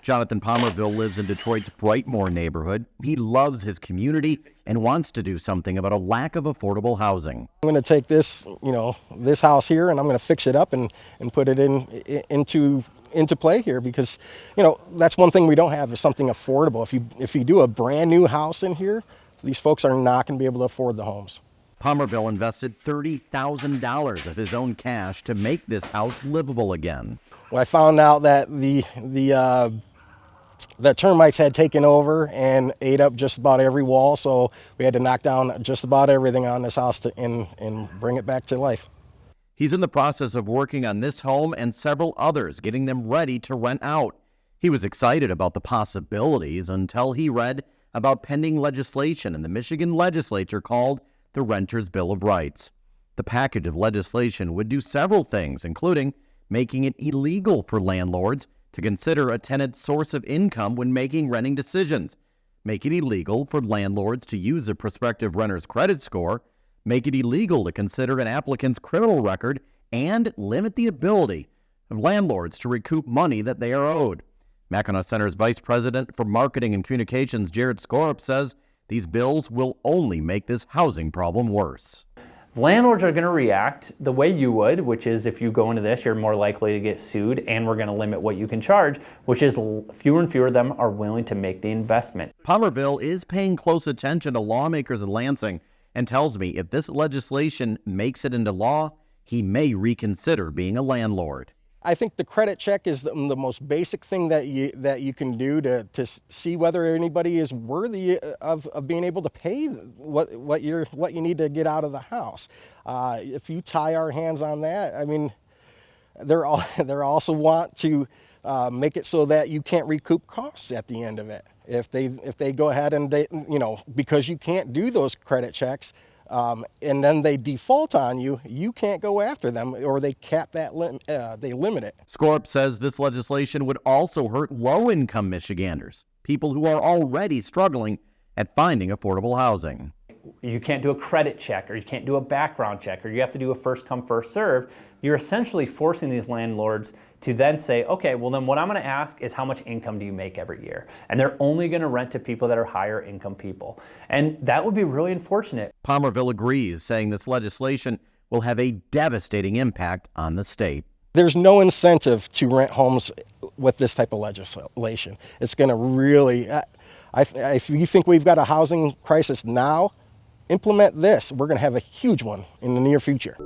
Jonathan Palmerville lives in Detroit's Brightmoor neighborhood. He loves his community and wants to do something about a lack of affordable housing. I'm going to take this, this house here, and I'm going to fix it up and put it into play here, because, that's one thing we don't have is something affordable. If you do a brand new house in here, these folks are not going to be able to afford the homes. Palmerville invested $30,000 of his own cash to make this house livable again. When I found out that the termites had taken over and ate up just about every wall, so we had to knock down just about everything on this house and bring it back to life. He's in the process of working on this home and several others, getting them ready to rent out. He was excited about the possibilities until he read about pending legislation in the Michigan legislature called the Renters' Bill of Rights. The package of legislation would do several things, including making it illegal for landlords to consider a tenant's source of income when making renting decisions, make it illegal for landlords to use a prospective renter's credit score, make it illegal to consider an applicant's criminal record, and limit the ability of landlords to recoup money that they are owed. Mackinac Center's Vice President for Marketing and Communications, Jared Skorup, says these bills will only make this housing problem worse. Landlords are going to react the way you would, which is if you go into this, you're more likely to get sued, and we're going to limit what you can charge, which is fewer and fewer of them are willing to make the investment. Palmerville is paying close attention to lawmakers in Lansing and tells me if this legislation makes it into law, he may reconsider being a landlord. I think the credit check is the most basic thing that you can do to see whether anybody is worthy of being able to pay what you need to get out of the house. If you tie our hands on that, I mean, they're also want to make it so that you can't recoup costs at the end of it. If they go ahead and because you can't do those credit checks. And then they default on you, you can't go after them, or they cap that, they limit it. Skorup says this legislation would also hurt low-income Michiganders, people who are already struggling at finding affordable housing. You can't do a credit check, or you can't do a background check, or you have to do a first come, first serve. You're essentially forcing these landlords to then say, okay, well then what I'm going to ask is how much income do you make every year? And they're only going to rent to people that are higher income people. And that would be really unfortunate. Palmerville agrees, saying this legislation will have a devastating impact on the state. There's no incentive to rent homes with this type of legislation. It's going to really, if you think we've got a housing crisis now, implement this. We're going to have a huge one in the near future.